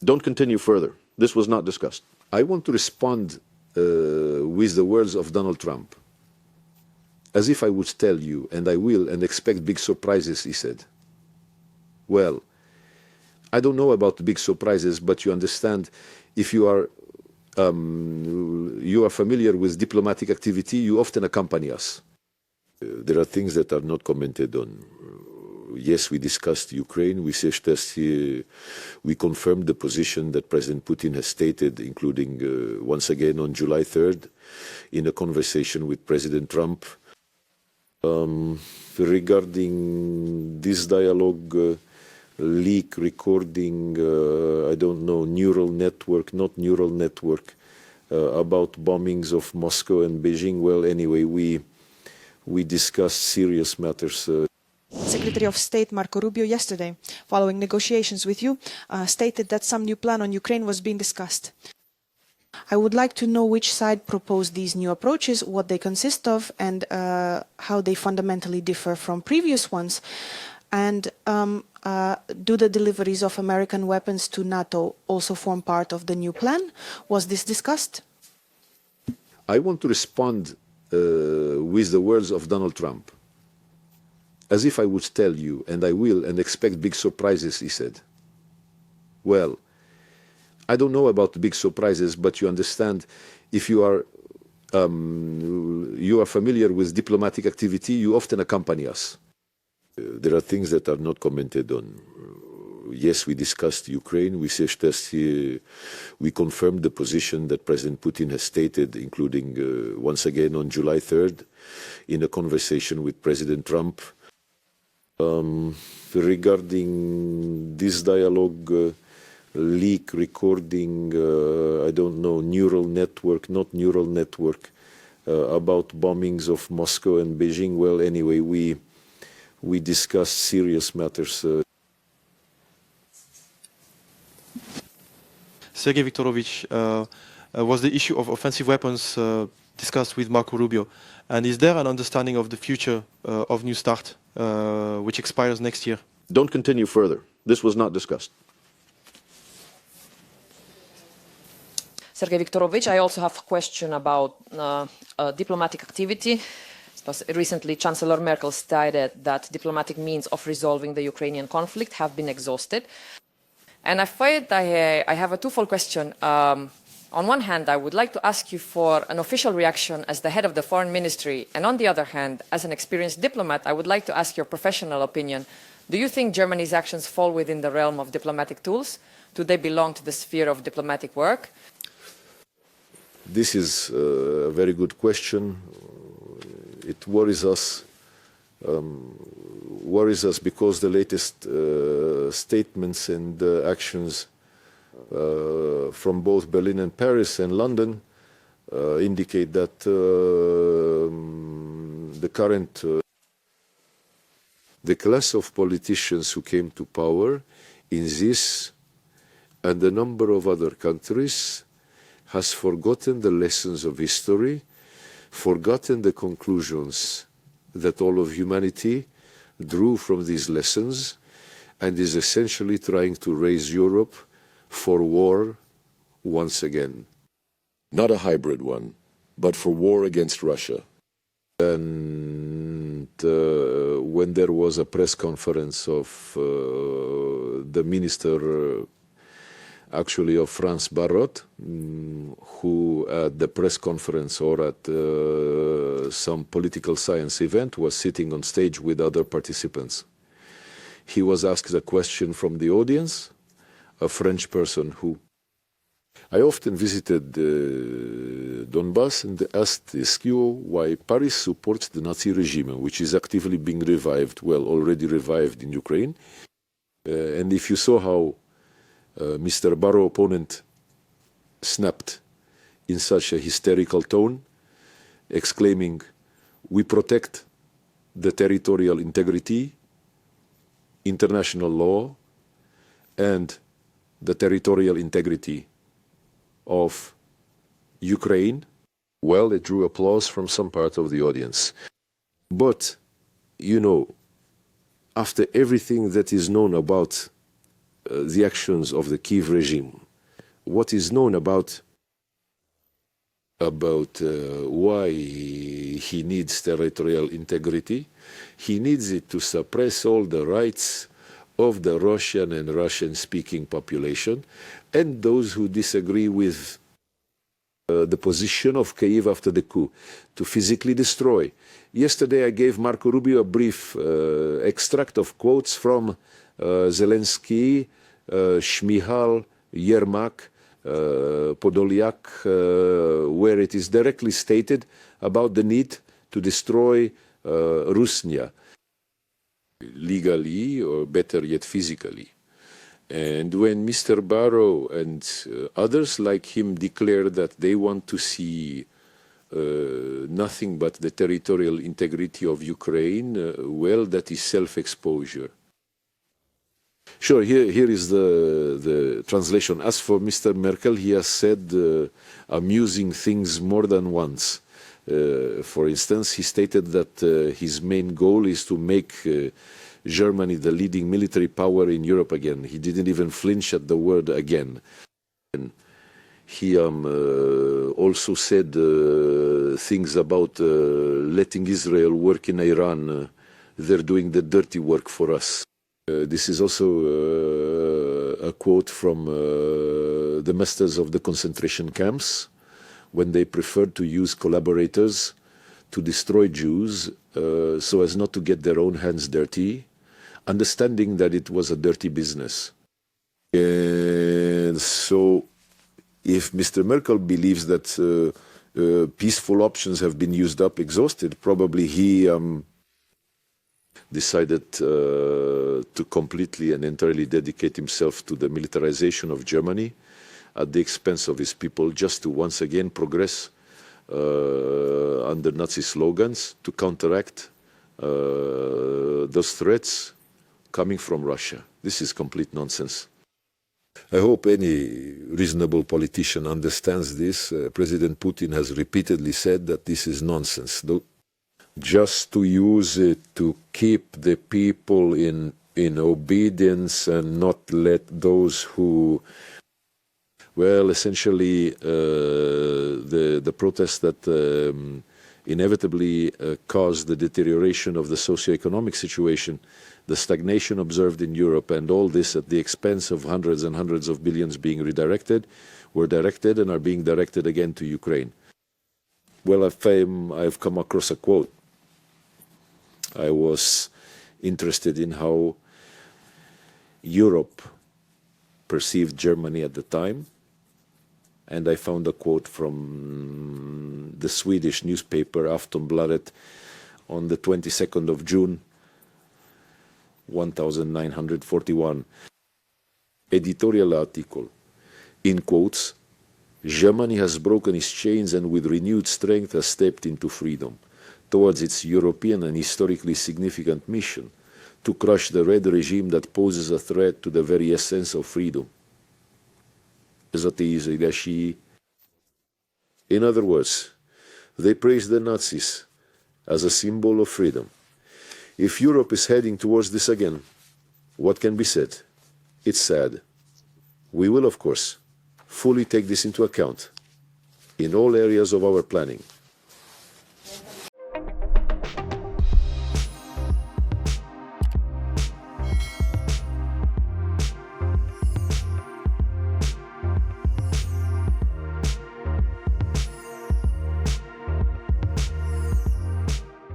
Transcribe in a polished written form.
Don't continue further. This was not discussed. I want to respond with the words of Donald Trump. As if I would tell you, and I will, and expect big surprises, he said. Well, I don't know about big surprises, but you understand, if you are familiar with diplomatic activity, you often accompany us. There are things that are not commented on. Yes, we discussed Ukraine. We confirmed the position that President Putin has stated, including once again on July 3rd, in a conversation with President Trump. Regarding this dialogue, leak, recording, I don't know, neural network, not neural network, about bombings of Moscow and Beijing. Well, anyway, we discussed serious matters. Secretary of State Marco Rubio yesterday, following negotiations with you, stated that some new plan on Ukraine was being discussed. I would like to know which side proposed these new approaches, what they consist of, and how they fundamentally differ from previous ones. And do the deliveries of American weapons to NATO also form part of the new plan? Was this discussed? I want to respond with the words of Donald Trump. As if I would tell you, and I will, and expect big surprises, he said. Well, I don't know about big surprises, but you understand, if you are familiar with diplomatic activity, you often accompany us. There are things that are not commented on. Yes, we discussed Ukraine. We confirmed the position that President Putin has stated, including once again on July 3rd, in a conversation with President Trump. Regarding this dialogue, leak, recording, I don't know, neural network, not neural network, about bombings of Moscow and Beijing. Well, anyway, we discussed serious matters. Sergey Viktorovich, was the issue of offensive weapons discussed with Marco Rubio? And is there an understanding of the future of New START, which expires next year? Don't continue further. This was not discussed. Sergey Viktorovich, I also have a question about diplomatic activity. Recently, Chancellor Merkel stated that diplomatic means of resolving the Ukrainian conflict have been exhausted. And I find I have a twofold question. On one hand, I would like to ask you for an official reaction as the head of the Foreign Ministry. And on the other hand, as an experienced diplomat, I would like to ask your professional opinion. Do you think Germany's actions fall within the realm of diplomatic tools? Do they belong to the sphere of diplomatic work? This is a very good question. It worries us because the latest statements and actions from both Berlin and Paris and London indicate that the class of politicians who came to power in this and a number of other countries has forgotten the lessons of history, forgotten the conclusions that all of humanity drew from these lessons, and is essentially trying to raise Europe for war once again. Not a hybrid one, but for war against Russia. And when there was a press conference of the minister, actually of France, Barrot, who at the press conference or at some political science event was sitting on stage with other participants. He was asked a question from the audience, a French person who... I often visited Donbass and asked why Paris supports the Nazi regime, which is actively being revived, well, already revived in Ukraine. And if you saw how Mr. Barrot opponent snapped in such a hysterical tone, exclaiming, "We protect the territorial integrity, international law, and the territorial integrity of Ukraine," well, it drew applause from some part of the audience. But, you know, after everything that is known about the actions of the Kiev regime. What is known about why he needs territorial integrity? He needs it to suppress all the rights of the Russian and Russian-speaking population and those who disagree with the position of Kyiv after the coup, to physically destroy. Yesterday I gave Marco Rubio a brief extract of quotes from Zelensky, Shmihal, Yermak, Podolyak, where it is directly stated about the need to destroy Rusnia, legally or better yet physically. And when Mr. Barrow and others like him declare that they want to see nothing but the territorial integrity of Ukraine, well, that is self-exposure. Sure, here is the translation. As for Mr. Merkel, he has said amusing things more than once. For instance, he stated that his main goal is to make Germany the leading military power in Europe again. He didn't even flinch at the word again. And he also said things about letting Israel work in Iran. They're doing the dirty work for us. This is also a quote from the masters of the concentration camps, when they preferred to use collaborators to destroy Jews so as not to get their own hands dirty, understanding that it was a dirty business. And so if Mr. Merkel believes that peaceful options have been used up, exhausted, probably he decided to completely and entirely dedicate himself to the militarization of Germany at the expense of his people, just to once again progress under Nazi slogans to counteract those threats coming from Russia. This is complete nonsense. I hope any reasonable politician understands this. President Putin has repeatedly said that this is nonsense. Just to use it to keep the people in obedience and not let those who, well, essentially the protests that inevitably caused the deterioration of the socio-economic situation, the stagnation observed in Europe, and all this at the expense of hundreds and hundreds of billions being redirected, were directed and are being directed again to Ukraine. Well, I've come across a quote. I was interested in how Europe perceived Germany at the time, and I found a quote from the Swedish newspaper Aftonbladet on the 22nd of June, 1941. Editorial article, in quotes, Germany has broken its chains and with renewed strength has stepped into freedom, towards its European and historically significant mission to crush the red regime that poses a threat to the very essence of freedom. In other words, they praise the Nazis as a symbol of freedom. If Europe is heading towards this again, what can be said? It's sad. We will, of course, fully take this into account in all areas of our planning.